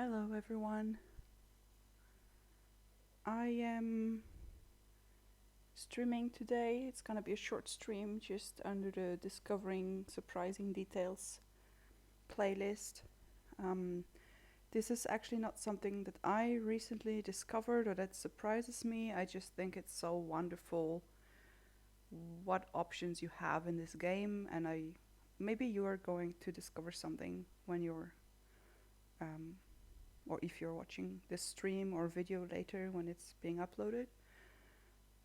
Hello everyone. I am streaming today. It's gonna be a short stream just under the Discovering Surprising Details playlist. Um, this is actually not something that I recently discovered or that surprises me. I just think it's so wonderful what options you have in this game, and maybe you are going to discover something when you're um, or if you're watching this stream or video later when it's being uploaded.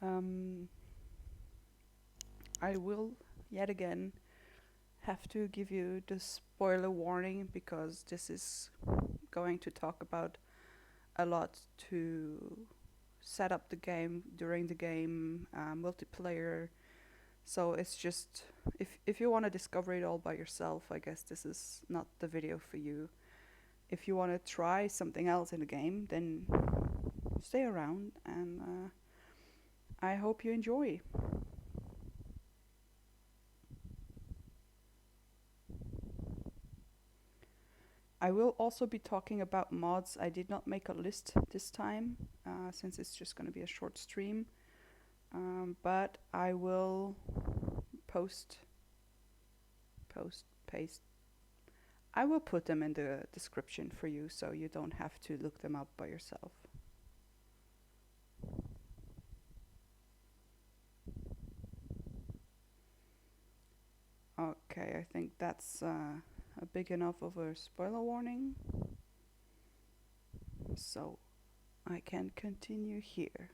Um, I will yet again have to give you the spoiler warning because this is going to talk about a lot to set up the game, during the game, multiplayer. So it's just if you want to discover it all by yourself, I guess this is not the video for you. If you want to try something else in the game, then stay around and I hope you enjoy. I will also be talking about mods. I did not make a list this time since it's just going to be a short stream. But I will post, paste. I will put them in the description for you so you don't have to look them up by yourself. Okay, I think that's a big enough of a spoiler warning. So I can continue here.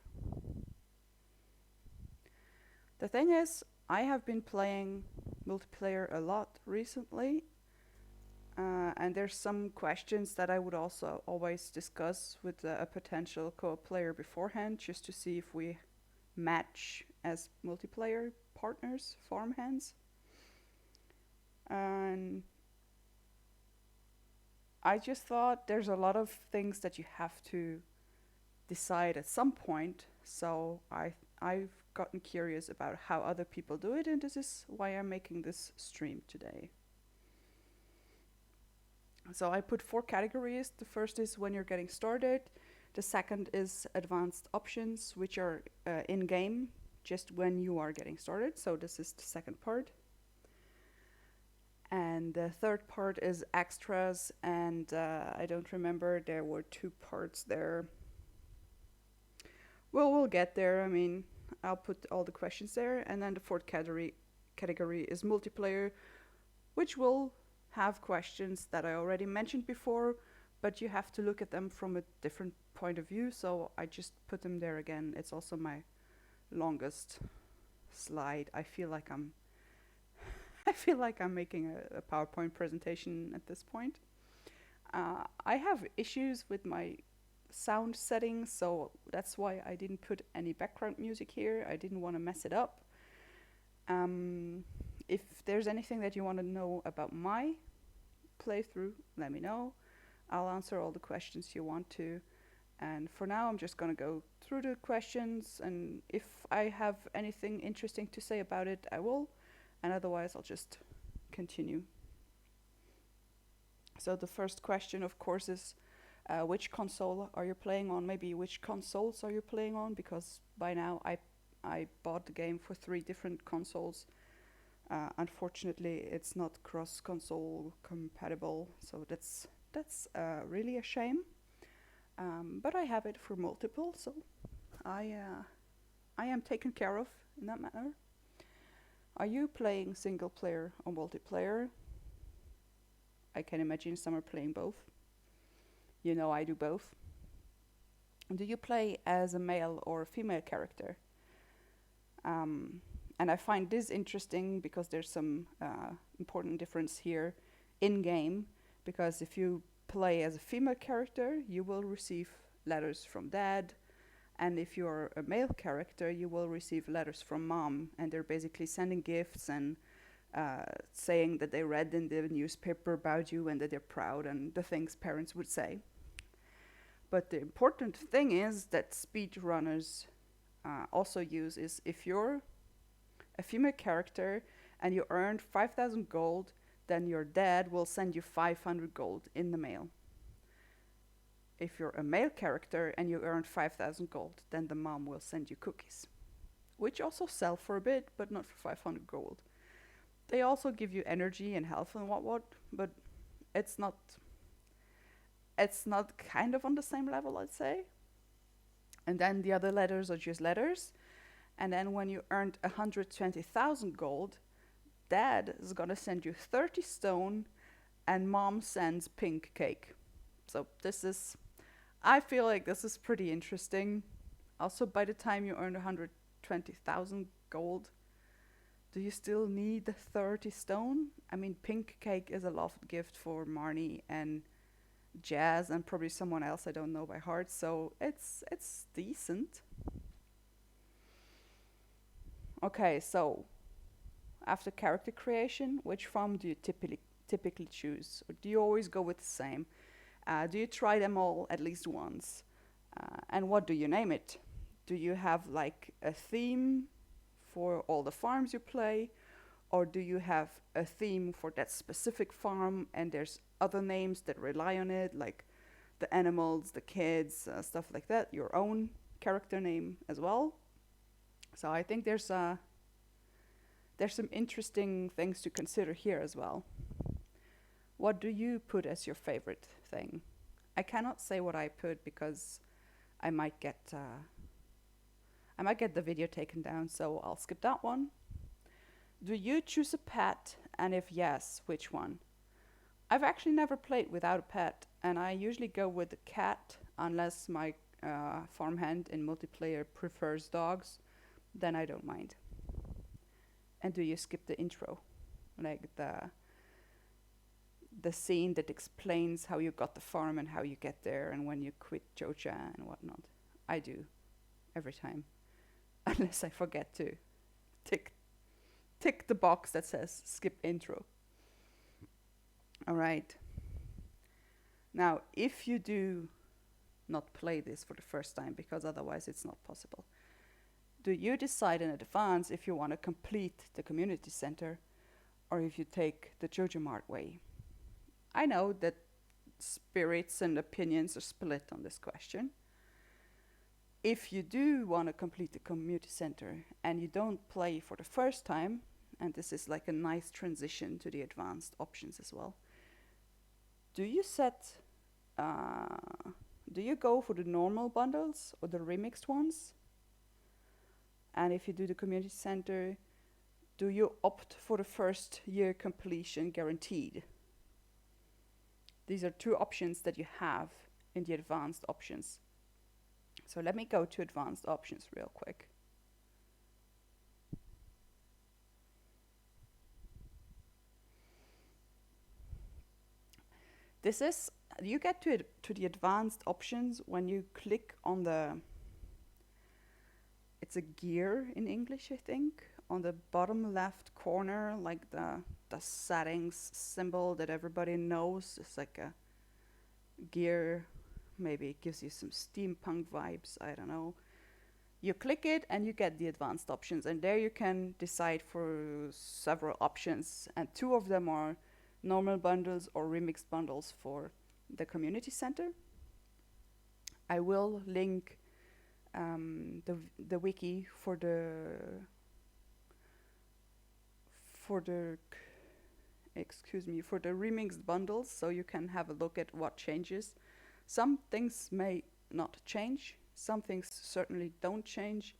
The thing is, I have been playing multiplayer a lot recently, and there's some questions that I would also always discuss with a potential co-op player beforehand, just to see if we match as multiplayer partners, farmhands. And I just thought there's a lot of things that you have to decide at some point. So I've gotten curious about how other people do it, and this is why I'm making this stream today. So I put 4 categories. The first is when you're getting started. The second is advanced options, which are in-game, just when you are getting started. So this is the second part. And the third part is extras, and I don't remember, there were 2 parts there. Well, we'll get there. I mean, I'll put all the questions there. And then the fourth category is multiplayer, which will have questions that I already mentioned before, but you have to look at them from a different point of view. So I just put them there again. It's also my longest slide. I feel like I'm making a PowerPoint presentation at this point. I have issues with my sound settings, so that's why I didn't put any background music here. I didn't want to mess it up. If there's anything that you want to know about my playthrough, let me know. I'll answer all the questions you want to. And for now, I'm just going to go through the questions, and if I have anything interesting to say about it, I will. And otherwise, I'll just continue. So the first question, of course, is which console are you playing on? Maybe which consoles are you playing on? Because by now I bought the game for 3 different consoles. Unfortunately, it's not cross-console compatible, so that's really a shame. But I have it for multiple, so I am taken care of in that manner. Are you playing single player or multiplayer? I can imagine some are playing both. You know I do both. Do you play as a male or a female character? And I find this interesting because there's some important difference here in game. Because if you play as a female character, you will receive letters from dad. And if you're a male character, you will receive letters from mom. And they're basically sending gifts and saying that they read in the newspaper about you and that they're proud and the things parents would say. But the important thing is that speedrunners also use is if you're a female character and you earned 5,000 gold, then your dad will send you 500 gold in the mail. if you're a male character and you earn 5,000 gold, then the mom will send you cookies, which also sell for a bit, but not for 500 gold. They also give you energy and health and what, but it's not it's not kind of on the same level, I'd say. And then the other letters are just letters. And then when you earned 120,000 gold, dad is gonna send you 30 stone and mom sends pink cake. So I feel like this is pretty interesting. Also, by the time you earn 120,000 gold, do you still need the 30 stone? I mean, pink cake is a loved gift for Marnie and Jazz and probably someone else I don't know by heart, so it's decent. Okay, so after character creation, which farm do you typically choose? Or do you always go with the same? Do you try them all at least once? And what do you name it? Do you have like a theme for all the farms you play? Or do you have a theme for that specific farm and there's other names that rely on it, like the animals, the kids, stuff like that, your own character name as well? So I think there's some interesting things to consider here as well. What do you put as your favorite thing? I cannot say what I put because I might get the video taken down, so I'll skip that one. Do you choose a pet, and if yes, which one? I've actually never played without a pet, and I usually go with a cat unless my farmhand in multiplayer prefers dogs, then I don't mind. And do you skip the intro? Like the scene that explains how you got the farm and how you get there and when you quit Joja and whatnot. I do, every time. Unless I forget to tick the box that says skip intro. Alright. Now, if you do not play this for the first time, because otherwise it's not possible, do you decide in advance if you want to complete the community center or if you take the Joja Mart way? I know that spirits and opinions are split on this question. If you do want to complete the community center and you don't play for the first time, and this is like a nice transition to the advanced options as well, do you go for the normal bundles or the remixed ones? And if you do the community center, do you opt for the first year completion guaranteed? These are two options that you have in the advanced options. So let me go to advanced options real quick. You get to the advanced options when you click on it's a gear in English, I think, on the bottom left corner, like the settings symbol that everybody knows. It's like a gear. Maybe it gives you some steampunk vibes, I don't know. You click it and you get the advanced options, and there you can decide for several options, and two of them are normal bundles or remixed bundles for the community center. I will link the wiki for the remixed bundles, so you can have a look at what changes. Some things may not change, some things certainly don't change,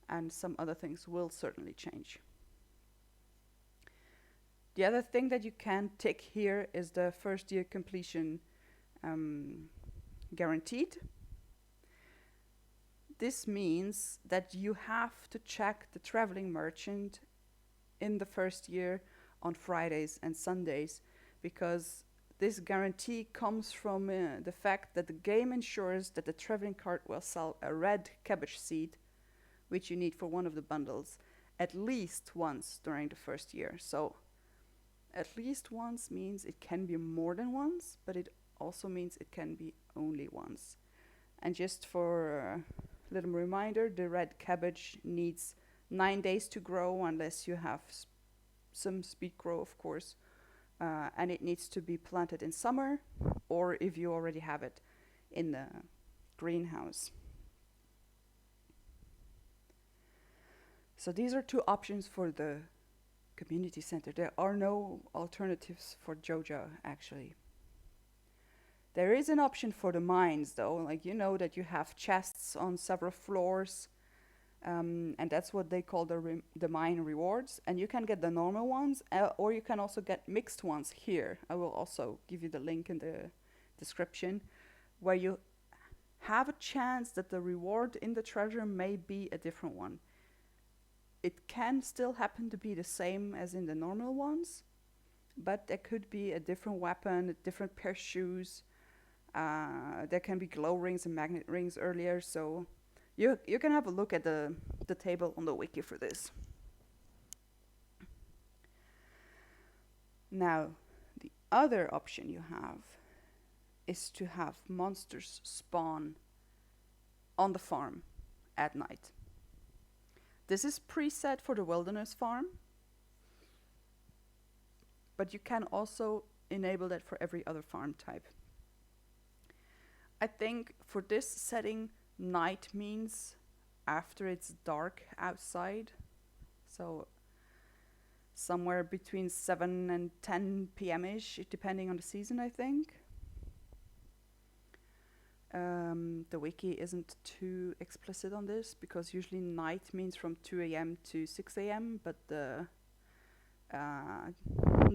and some other things will certainly change. The other thing that you can tick here is the first year completion guaranteed. This means that you have to check the traveling merchant in the first year on Fridays and Sundays, because this guarantee comes from the fact that the game ensures that the traveling cart will sell a red cabbage seed, which you need for one of the bundles, at least once during the first year. So at least once means it can be more than once, but it also means it can be only once. And just for a little reminder, the red cabbage needs 9 days to grow unless you have some speed grow, of course. And it needs to be planted in summer, or if you already have it, in the greenhouse. So these are two options for the community center. There are no alternatives for Joja, actually. There is an option for the mines, though. Like, you know that you have chests on several floors, and that's what they call the mine rewards. And you can get the normal ones, or you can also get mixed ones here. I will also give you the link in the description, where you have a chance that the reward in the treasure may be a different one. It can still happen to be the same as in the normal ones, but there could be a different weapon, a different pair of shoes. There can be glow rings and magnet rings earlier, so you can have a look at the table on the wiki for this. Now, the other option you have is to have monsters spawn on the farm at night. This is preset for the wilderness farm, but you can also enable that for every other farm type. I think for this setting, night means after it's dark outside, so somewhere between 7 and 10 p.m.-ish, depending on the season, I think. The wiki isn't too explicit on this, because usually night means from 2 a.m. to 6 a.m., but the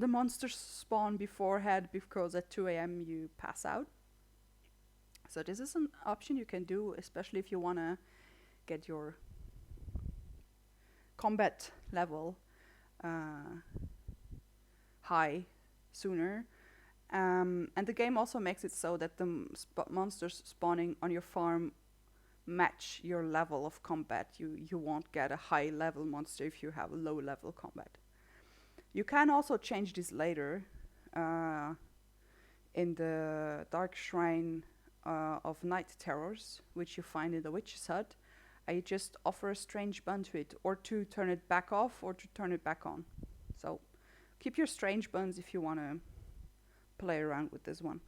monsters spawn beforehand, because at 2 a.m. you pass out. So this is an option you can do, especially if you want to get your combat level high sooner. And the game also makes it so that the monsters spawning on your farm match your level of combat. You won't get a high level monster if you have a low level combat. You can also change this later in the Dark Shrine of Night Terrors, which you find in the Witch's Hut. I just offer a strange bun to it, or to turn it back off, or to turn it back on. So keep your strange buns if you want to play around with this one.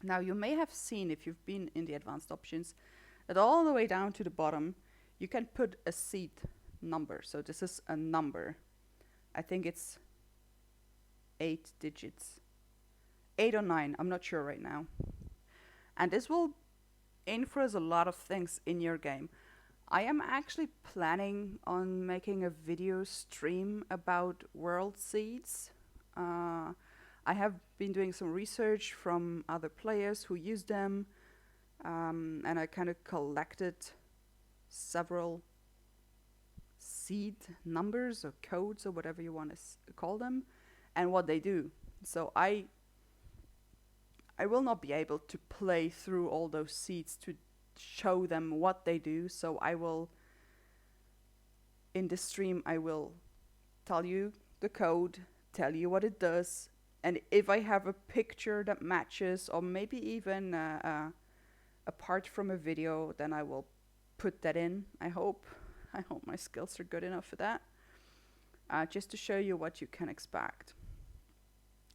Now, you may have seen, if you've been in the advanced options, that all the way down to the bottom you can put a seed number. So this is a number. I think it's 8 digits. 8 or 9, I'm not sure right now. And this will influence a lot of things in your game. I am actually planning on making a video stream about world seeds. I have been doing some research from other players who use them, and I kind of collected several seed numbers or codes or whatever you want to call them, and what they do. So I will not be able to play through all those seeds to show them what they do, so I will, in this stream, I will tell you the code, tell you what it does, and if I have a picture that matches, or maybe even a part from a video, then I will put that in. I hope my skills are good enough for that, just to show you what you can expect.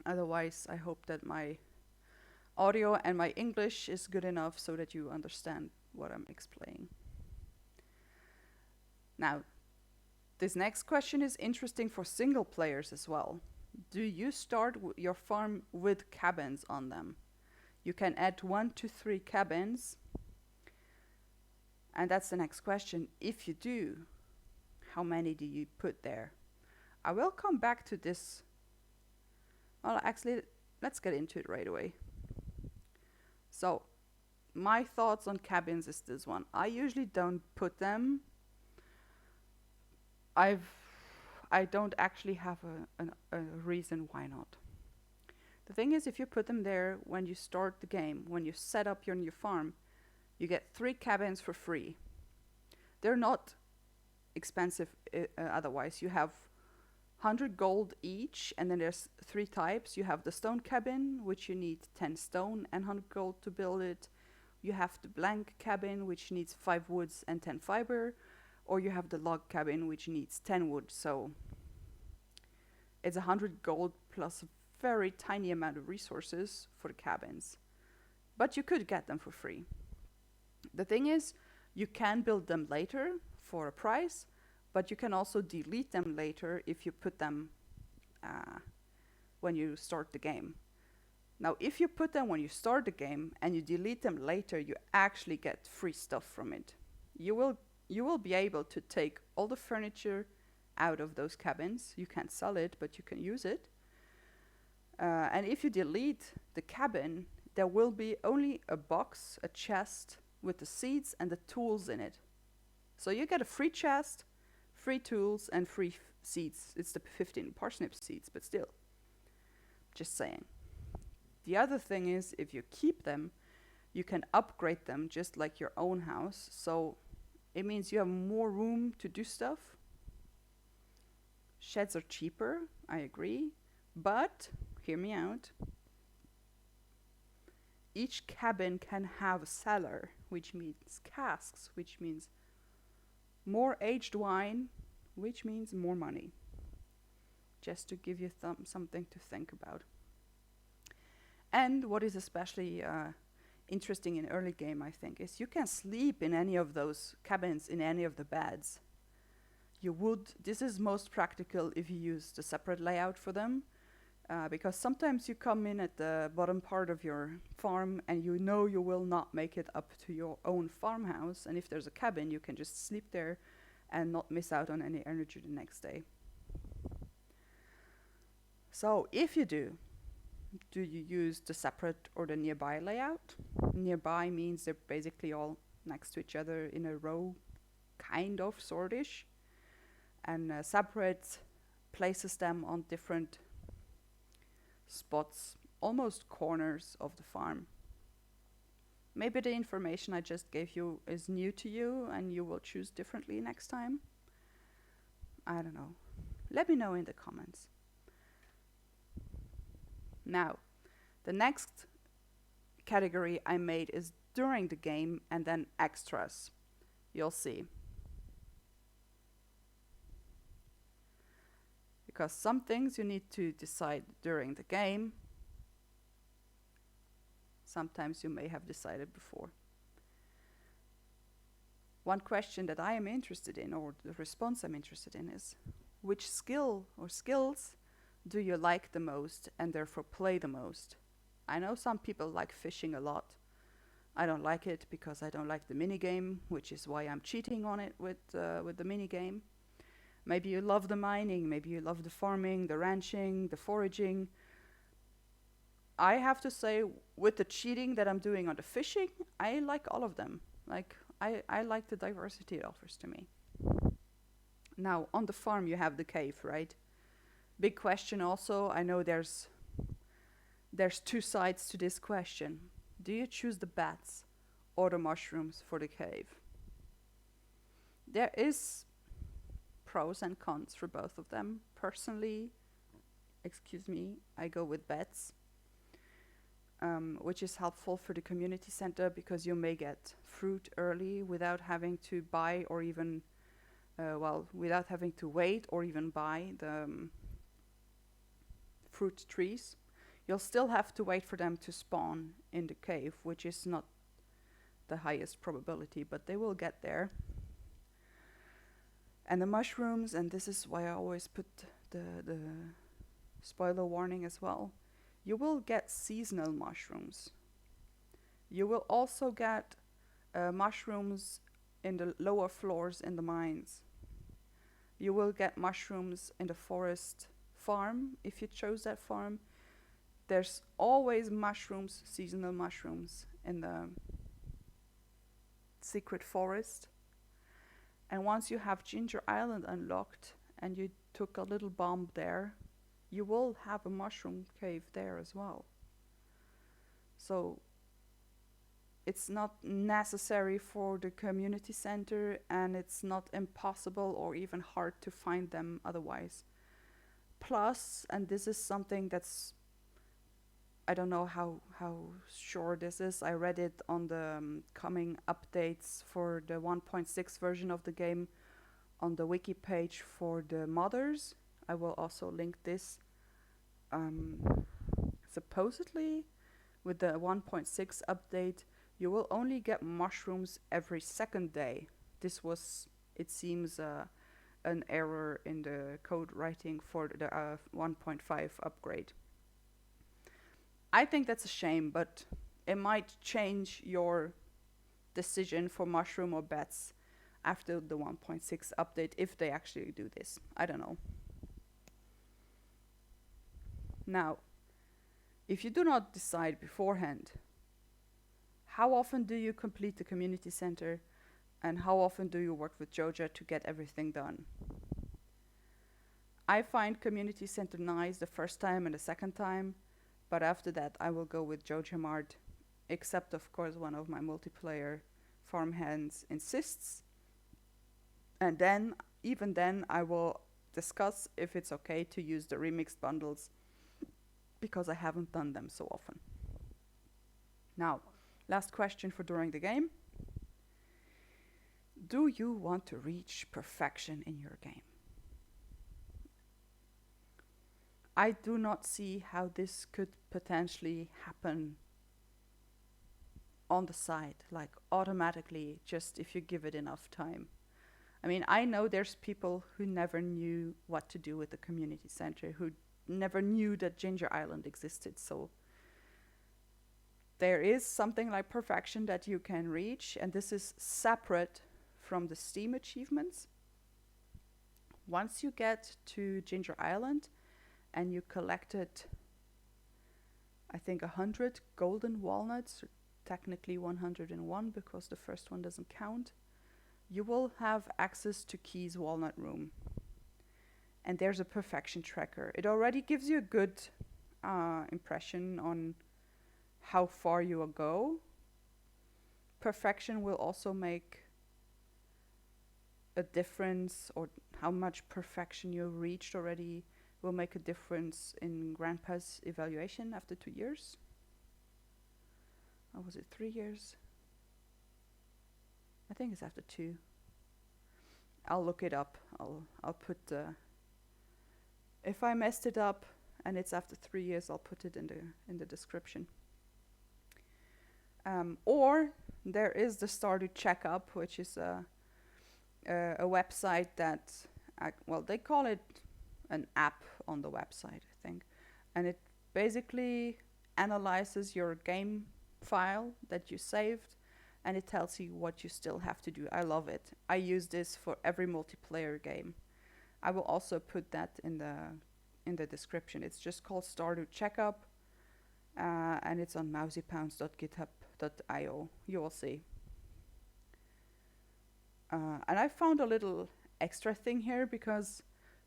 Otherwise, I hope that my audio and my English is good enough so that you understand what I'm explaining. Now, this next question is interesting for single players as well. Do you start your farm with cabins on them? You can add 1 to 3 cabins. And that's the next question. If you do, how many do you put there? I will come back to this. Well, actually, let's get into it right away. So, my thoughts on cabins is this one. I usually don't put them. I don't actually have a reason why not. The thing is, if you put them there when you start the game, when you set up your new farm, you get 3 cabins for free. They're not expensive otherwise. You have 100 gold each, and then there's 3 types. You have the stone cabin, which you need 10 stone and 100 gold to build it. You have the blank cabin, which needs 5 woods and 10 fiber. Or you have the log cabin, which needs 10 wood. So it's 100 gold plus very tiny amount of resources for the cabins, but you could get them for free. The thing is, you can build them later for a price, but you can also delete them later if you put them when you start the game. Now, if you put them when you start the game and you delete them later, you actually get free stuff from it. You will be able to take all the furniture out of those cabins. You can't sell it, but you can use it. And if you delete the cabin, there will be only a box, a chest with the seeds and the tools in it. So you get a free chest, free tools, and free seeds. It's the 15 parsnip seeds, but still. Just saying. The other thing is, if you keep them, you can upgrade them just like your own house. So it means you have more room to do stuff. Sheds are cheaper, I agree. But, hear me out, each cabin can have a cellar, which means casks, which means more aged wine, which means more money. Just to give you something to think about. And what is especially interesting in early game, I think, is you can sleep in any of those cabins, in any of the beds. This is most practical if you use the separate layout for them, because sometimes you come in at the bottom part of your farm and you know you will not make it up to your own farmhouse, and if there's a cabin, you can just sleep there and not miss out on any energy the next day. So if you do you use the separate or the nearby layout? Nearby means they're basically all next to each other in a row, kind of, sortish, and separate places them on different spots, almost corners of the farm. Maybe the information I just gave you is new to you and you will choose differently next time. I don't know. Let me know in the comments. Now, the next category I made is during the game and then extras. You'll see. Because some things you need to decide during the game. Sometimes you may have decided before. One question that I am interested in, or the response I'm interested in, is which skill or skills do you like the most and therefore play the most? I know some people like fishing a lot. I don't like it because I don't like the minigame, which is why I'm cheating on it with the minigame. Maybe you love the mining, maybe you love the farming, the ranching, the foraging. I have to say, with the cheating that I'm doing on the fishing, I like all of them. Like, I like the diversity it offers to me. Now, on the farm you have the cave, right? Big question also. I know there's two sides to this question. Do you choose the bats or the mushrooms for the cave? There is pros and cons for both of them. Personally, I go with bats, which is helpful for the community center because you may get fruit early without having to buy or even, without having to wait or even buy the fruit trees. You'll still have to wait for them to spawn in the cave, which is not the highest probability, but they will get there. And the mushrooms, and this is why I always put the spoiler warning as well, you will get seasonal mushrooms. You will also get mushrooms in the lower floors in the mines. You will get mushrooms in the forest farm, if you chose that farm. There's always mushrooms, seasonal mushrooms, in the secret forest. And once you have Ginger Island unlocked and you took a little bomb there, you will have a mushroom cave there as well. So it's not necessary for the community center, and it's not impossible or even hard to find them otherwise. Plus, and this is something that's, I don't know how sure this is. I read it on the coming updates for the 1.6 version of the game on the wiki page for the modders. I will also link this. supposedly with the 1.6 update, you will only get mushrooms every second day. This was, it seems, an error in the code writing for the 1.5 upgrade. I think that's a shame, but it might change your decision for mushroom or bats after the 1.6 update if they actually do this. I don't know. Now, if you do not decide beforehand, how often do you complete the community center and how often do you work with Joja to get everything done? I find community center nice the first time and the second time, but after that I will go with Joja Mart, except of course one of my multiplayer farmhands insists. And then, even then, I will discuss if it's okay to use the remixed bundles because I haven't done them so often. Now, last question for during the game. Do you want to reach perfection in your game? I do not see how this could potentially happen on the side, like automatically, just if you give it enough time. I mean, I know there's people who never knew what to do with the community center, who never knew that Ginger Island existed. So there is something like perfection that you can reach, and this is separate from the Steam achievements. Once you get to Ginger Island and you collected, I think, 100 golden walnuts, technically 101 because the first one doesn't count, you will have access to Key's Walnut Room. And there's a perfection tracker. It already gives you a good impression on how far you will go. Perfection will also make a difference, or how much perfection you've reached already will make a difference in Grandpa's evaluation after 2 years. Or was it 3 years? I think it's after 2. I'll look it up. I'll put if I messed it up and it's after 3 years, I'll put it in the description. Or there is the Stardew Checkup, which is a website that, well, they call it an app on the website, I think, and it basically analyzes your game file that you saved, and it tells you what you still have to do. I love it. I use this for every multiplayer game. I will also put that in the description. It's just called Stardew Checkup, and it's on mousypounds.github.io. You will see. And I found a little extra thing here, because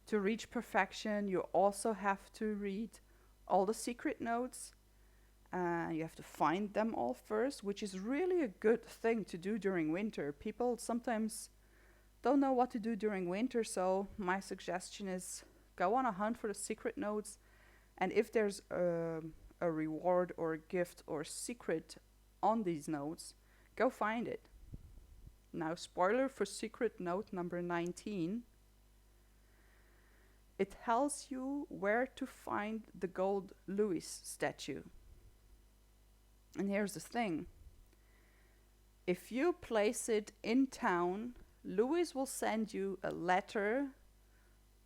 to reach perfection, you also have to read all the secret notes. You have to find them all first, which is really a good thing to do during winter. People sometimes don't know what to do during winter, so my suggestion is go on a hunt for the secret notes, and if there's a reward or a gift or secret on these notes, go find it. Now, spoiler for secret note number 19. It tells you where to find the gold Louis statue. And here's the thing. If you place it in town, Louis will send you a letter,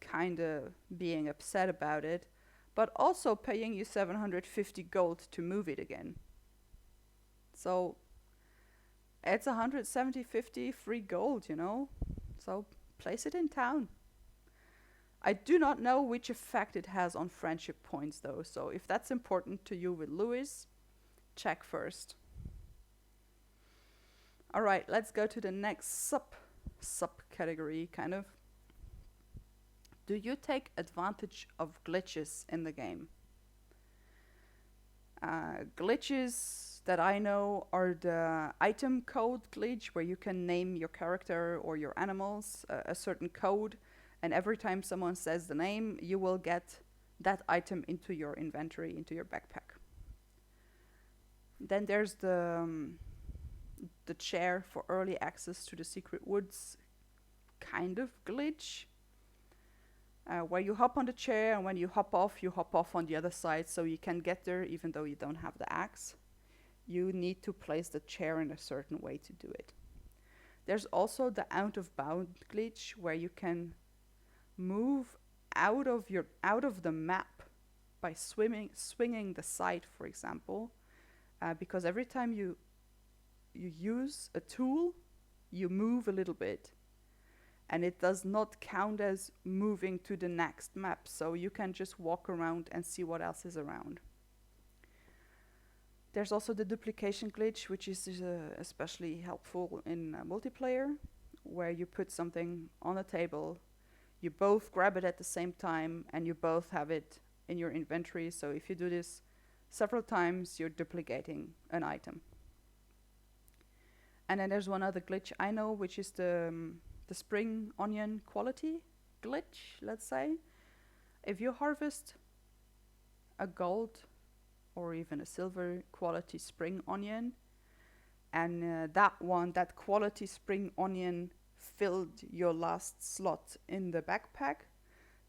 kinda being upset about it, but also paying you 750 gold to move it again. So it's 150 free gold, you know? So place it in town. I do not know which effect it has on friendship points though, so if that's important to you with Louis, check first. Alright, let's go to the next subcategory, kind of. Do you take advantage of glitches in the game? Glitches that I know are the item code glitch, where you can name your character or your animals a certain code, and every time someone says the name, you will get that item into your inventory, into your backpack. Then there's the chair for early access to the secret woods kind of glitch. where you hop on the chair, and when you hop off on the other side, so you can get there even though you don't have the axe. You need to place the chair in a certain way to do it. There's also the out of bound glitch, where you can move out of the map by swinging the side, for example, because every time you use a tool, you move a little bit, and it does not count as moving to the next map, so you can just walk around and see what else is around. There's also the duplication glitch, which is especially helpful in multiplayer, where you put something on a table, you both grab it at the same time, and you both have it in your inventory. So if you do this several times, you're duplicating an item. And then there's one other glitch I know, which is the spring onion quality glitch, let's say. If you harvest a gold or even a silver quality spring onion, and that quality spring onion filled your last slot in the backpack,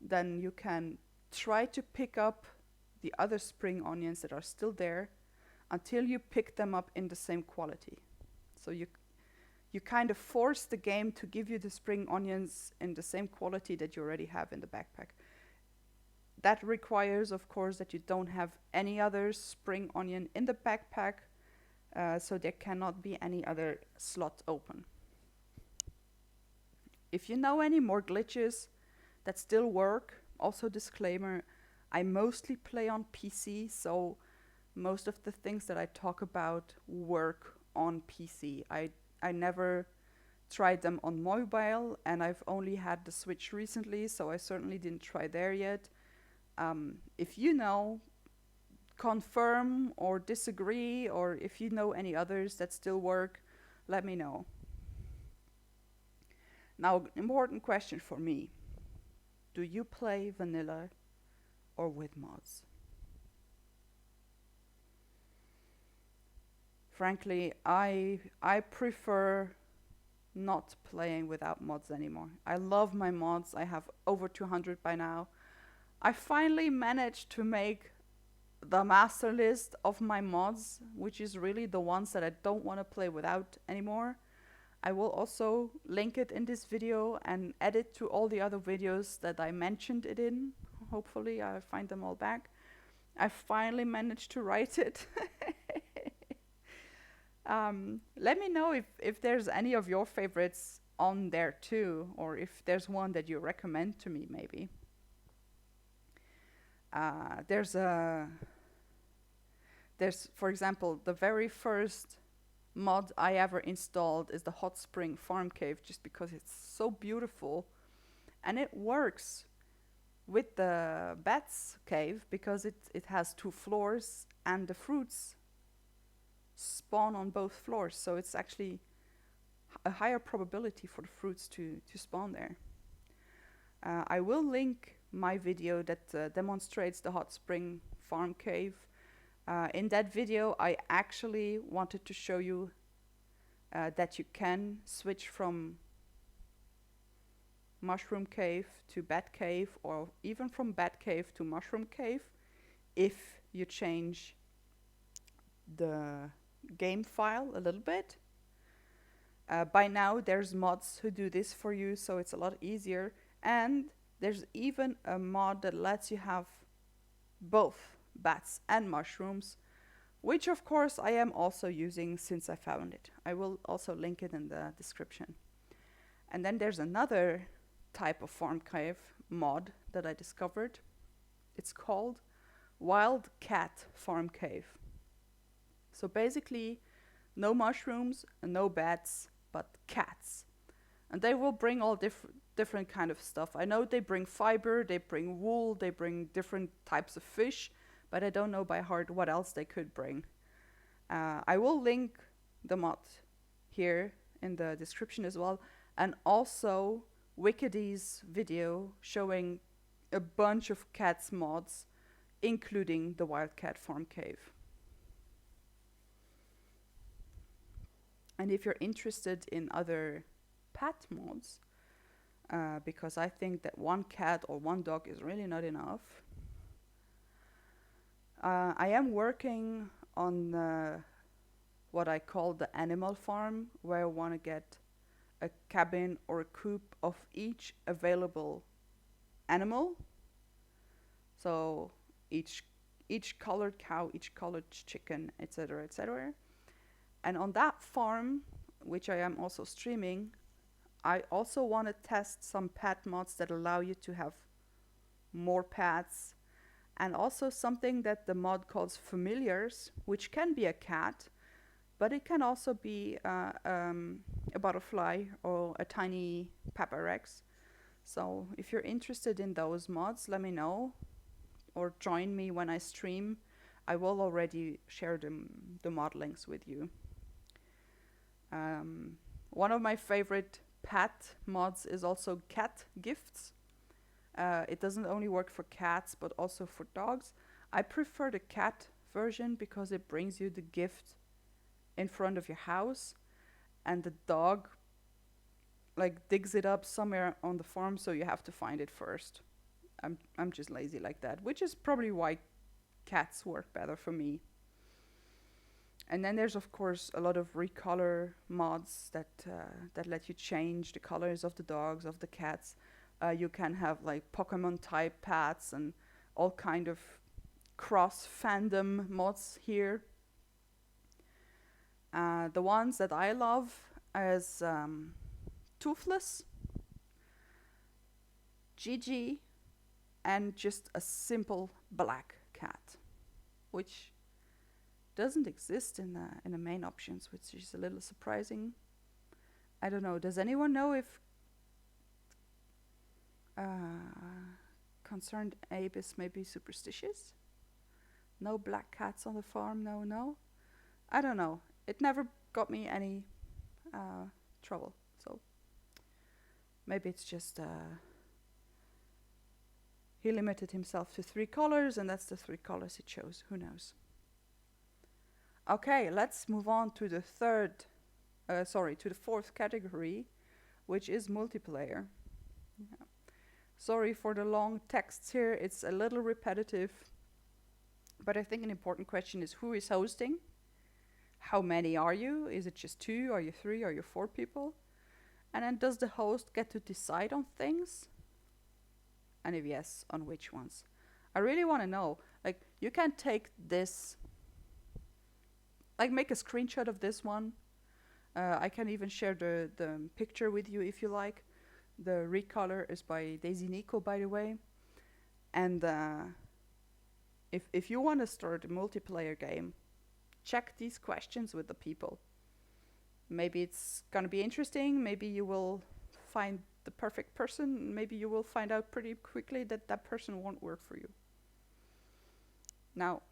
then you can try to pick up the other spring onions that are still there until you pick them up in the same quality. So you kind of force the game to give you the spring onions in the same quality that you already have in the backpack. That requires, of course, that you don't have any other spring onion in the backpack, so there cannot be any other slot open. If you know any more glitches that still work, also disclaimer, I mostly play on PC, so most of the things that I talk about work on PC. I never tried them on mobile, and I've only had the Switch recently, so I certainly didn't try there yet. If you know, confirm or disagree, or if you know any others that still work, let me know. Now, important question for me. Do you play vanilla or with mods? Frankly, I prefer not playing without mods anymore. I love my mods. I have over 200 by now. I finally managed to make the master list of my mods, which is really the ones that I don't want to play without anymore. I will also link it in this video and add it to all the other videos that I mentioned it in. Hopefully I find them all back. I finally managed to write it. Let me know if there's any of your favorites on there too, or if there's one that you recommend to me maybe. There's, for example, the very first mod I ever installed is the Hot Spring Farm Cave, just because it's so beautiful, and it works with the Bats Cave because it has 2 floors and the fruits spawn on both floors, so it's actually a higher probability for the fruits to spawn there. I will link my video that demonstrates the Hot Spring Farm Cave. In that video, I actually wanted to show you that you can switch from Mushroom Cave to Bat Cave, or even from Bat Cave to Mushroom Cave, if you change the game file a little bit. By now, there's mods who do this for you, so it's a lot easier. And there's even a mod that lets you have both bats and mushrooms, which of course I am also using since I found it. I will also link it in the description. And then there's another type of farm cave mod that I discovered. It's called Wild Cat Farm Cave. So basically, no mushrooms and no bats, but cats. And they will bring all different kind of stuff. I know they bring fiber, they bring wool, they bring different types of fish, but I don't know by heart what else they could bring. I will link the mod here in the description as well, and also Wikid's video showing a bunch of cats mods, including the Wildcat Farm Cave. And if you're interested in other pet mods, because I think that one cat or one dog is really not enough. I am working on what I call the animal farm, where I want to get a cabin or a coop of each available animal. So each each colored cow, each colored chicken, etc., etc. And on that farm, which I am also streaming, I also want to test some pet mods that allow you to have more pets, and also something that the mod calls familiars, which can be a cat, but it can also be a butterfly or a tiny Pepper Rex. So if you're interested in those mods, let me know or join me when I stream. I will already share the mod links with you. One of my favorite pet mods is also cat gifts. It doesn't only work for cats, but also for dogs. I prefer the cat version because it brings you the gift in front of your house, and the dog like digs it up somewhere on the farm, so you have to find it first. I'm just lazy like that, which is probably why cats work better for me. And then there's of course a lot of recolor mods that let you change the colors of the dogs, of the cats. You can have like Pokemon type pets and all kind of cross fandom mods here. The ones that I love is Toothless, Gigi, and just a simple black cat, which doesn't exist in the main options, which is a little surprising. I don't know. Does anyone know if Concerned Abe is maybe superstitious? No black cats on the farm? No. I don't know. It never got me any trouble. So maybe it's just he limited himself to 3 colors, and that's the 3 colors he chose. Who knows? Okay, let's move on to the to the fourth category, which is multiplayer. Yeah. Sorry for the long texts here. It's a little repetitive, but I think an important question is who is hosting? How many are you? Is it just 2? Are you 3? Are you 4 people? And then does the host get to decide on things? And if yes, on which ones? I really want to know. Like, you can take this, like make a screenshot of this one. I can even share the picture with you if you like. The recolor is by Daisy Nico, by the way. And if you want to start a multiplayer game, check these questions with the people. Maybe it's gonna be interesting. Maybe you will find the perfect person. Maybe you will find out pretty quickly that that person won't work for you. Now,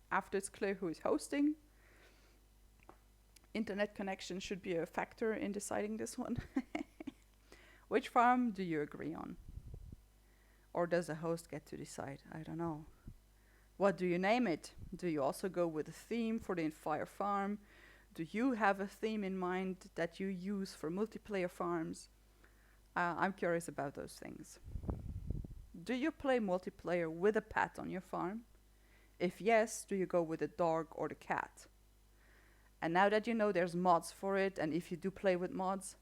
after it's clear who is hosting, internet connection should be a factor in deciding this one. Which farm do you agree on? Or does the host get to decide? I don't know. What do you name it? Do you also go with a theme for the entire farm? Do you have a theme in mind that you use for multiplayer farms? I'm curious about those things. Do you play multiplayer with a pet on your farm? If yes, do you go with the dog or the cat? And now that you know there's mods for it, and if you do play with mods,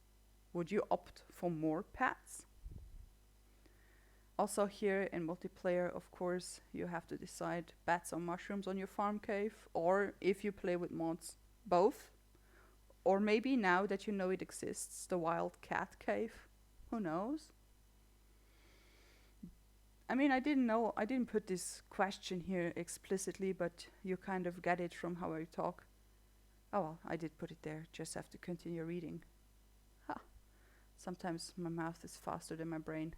would you opt for more pets? Also here in multiplayer, of course, you have to decide bats or mushrooms on your farm cave, or if you play with mods, both. Or maybe now that you know it exists, the wild cat cave. Who knows? I mean, I didn't put this question here explicitly, but you kind of get it from how I talk. Oh well, I did put it there, just have to continue reading. Ha! Sometimes my mouth is faster than my brain.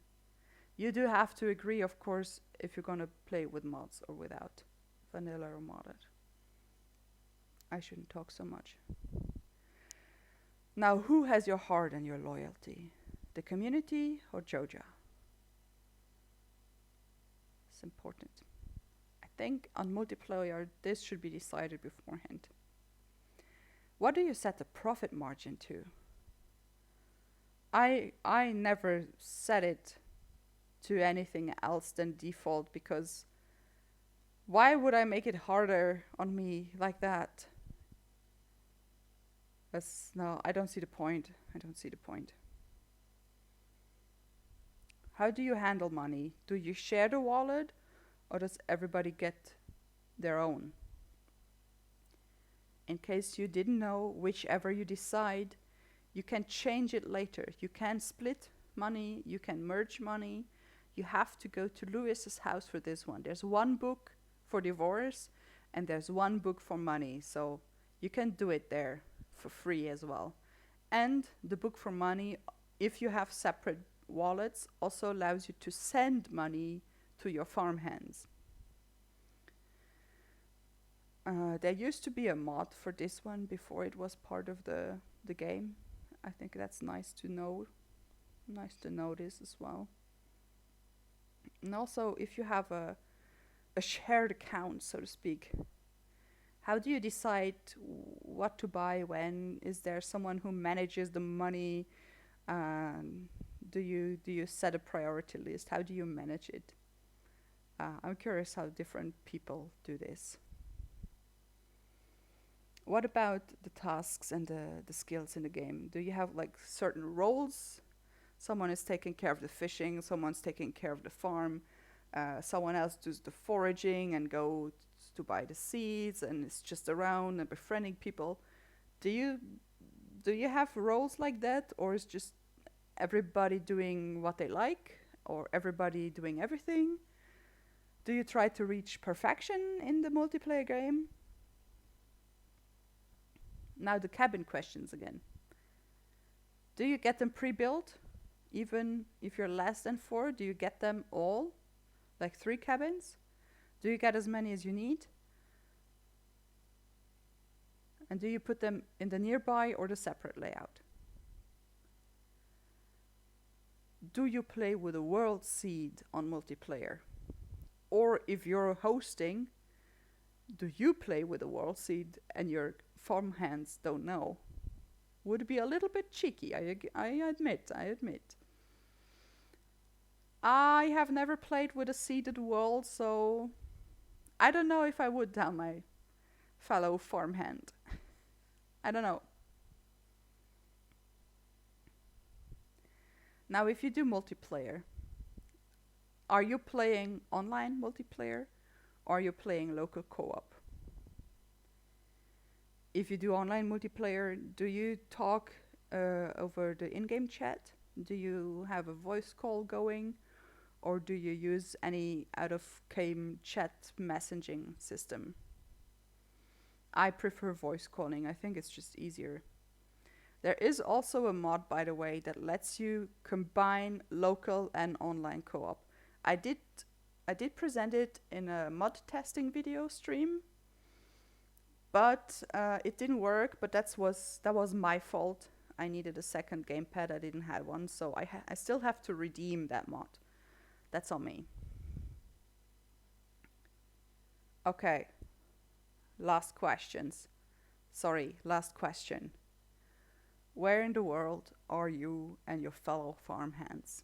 You do have to agree, of course, if you're gonna play with mods or without. Vanilla or modded. I shouldn't talk so much. Now, who has your heart and your loyalty? The community or Joja? It's important. I think on multiplayer, this should be decided beforehand. What do you set the profit margin to? I never set it to anything else than default because why would I make it harder on me like that? That's no, I don't see the point. I don't see the point. How do you handle money? Do you share the wallet or does everybody get their own? In case you didn't know, whichever you decide, you can change it later. You can split money, you can merge money. You have to go to Lewis's house for this one. There's one book for divorce and there's one book for money. So you can do it there for free as well. And the book for money, if you have separate wallets, also allows you to send money to your farmhands. There used to be a mod for this one before it was part of the game. I think that's nice to know. Nice to know this as well. And also, if you have a shared account, so to speak, how do you decide what to buy when? Is there someone who manages the money? Do you set a priority list? How do you manage it? I'm curious how different people do this. What about the tasks and the skills in the game? Do you have like certain roles? Someone is taking care of the fishing, someone's taking care of the farm, someone else does the foraging and goes to buy the seeds and is just around and befriending people. Do you do you have roles like that, or is just everybody doing what they like, or everybody doing everything? Do you try to reach perfection in the multiplayer game? Now the cabin questions again. Do you get them pre-built? Even if you're less than 4, do you get them all? Like 3 cabins? Do you get as many as you need? And do you put them in the nearby or the separate layout? Do you play with a world seed on multiplayer? Or if you're hosting, do you play with a world seed and your farmhands don't know? Would be a little bit cheeky, I admit. I have never played with a seeded world, so I don't know if I would tell my fellow farmhand. I don't know. Now, if you do multiplayer, are you playing online multiplayer or are you playing local co-op? If you do online multiplayer, do you talk over the in-game chat? Do you have a voice call going? Or do you use any out-of-game chat messaging system? I prefer voice calling. I think it's just easier. There is also a mod, by the way, that lets you combine local and online co-op. I did present it in a mod testing video stream, but it didn't work. But that was my fault. I needed a second gamepad. I didn't have one, so I still have to redeem that mod. That's on me. Okay. Last questions. Sorry, last question. Where in the world are you and your fellow farmhands?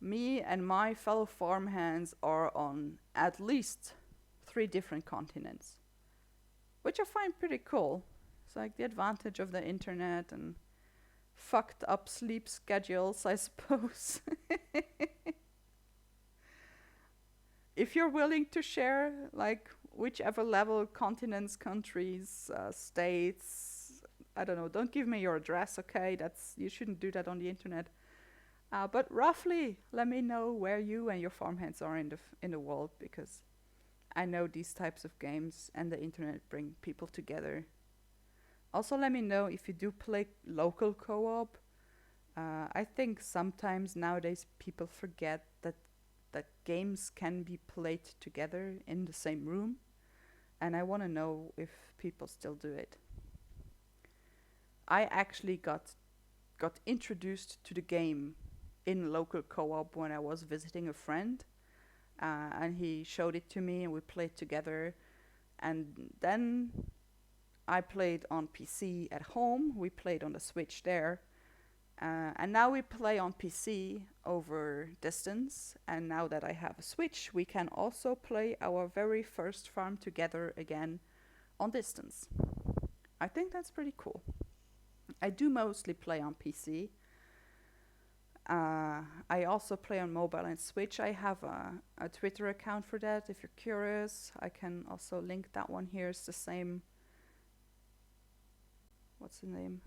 Me and my fellow farmhands are on at least 3 different continents, which I find pretty cool. It's like the advantage of the internet and fucked up sleep schedules, I suppose. If you're willing to share, like, whichever level, continents, countries, states, I don't know, don't give me your address, okay? You shouldn't do that on the internet. But roughly, let me know where you and your farmhands are in the world, because I know these types of games and the internet bring people together. Also, let me know if you do play local co-op. I think sometimes nowadays people forget that games can be played together in the same room, and I want to know if people still do it. I actually got introduced to the game in local co-op when I was visiting a friend, and he showed it to me and we played together, and then I played on PC at home. We played on the Switch there. And now we play on PC over distance. And now that I have a Switch, we can also play our very first farm together again on distance. I think that's pretty cool. I do mostly play on PC. I also play on mobile and Switch. I have a Twitter account for that. If you're curious, I can also link that one here. It's the same. What's the name?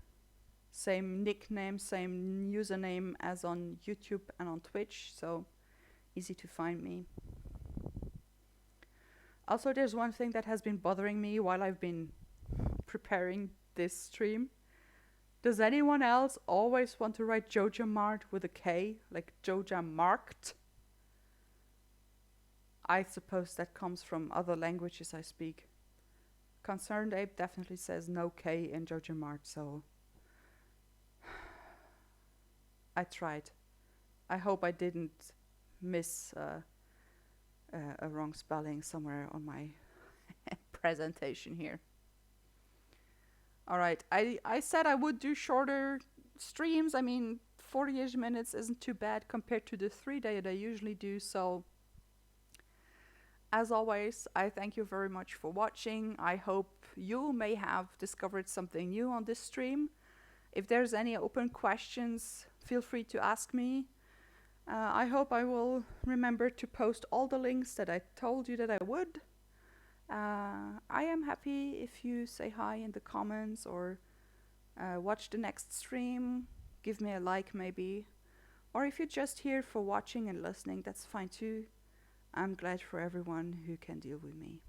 Same nickname, same username as on YouTube and on Twitch. So easy to find me. Also, there's one thing that has been bothering me while I've been preparing this stream. Does anyone else always want to write Joja Mart with a K, like Joja Marked? I suppose that comes from other languages I speak. Concerned Ape definitely says no K in Joja Mart, so I tried. I hope I didn't miss a wrong spelling somewhere on my presentation here. Alright, I said I would do shorter streams. I mean, 40-ish minutes isn't too bad compared to the 3 that I usually do. So, as always, I thank you very much for watching. I hope you may have discovered something new on this stream. If there's any open questions, feel free to ask me. I hope I will remember to post all the links that I told you that I would. I am happy if you say hi in the comments or watch the next stream, give me a like maybe. Or if you're just here for watching and listening, that's fine too. I'm glad for everyone who can deal with me.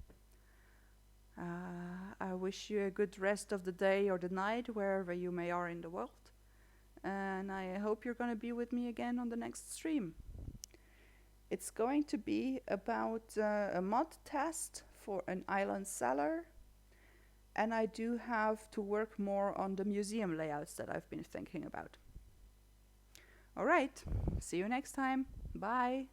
I wish you a good rest of the day or the night, wherever you may are in the world. And I hope you're going to be with me again on the next stream. It's going to be about a mod test for an island cellar. And I do have to work more on the museum layouts that I've been thinking about. Alright, see you next time. Bye.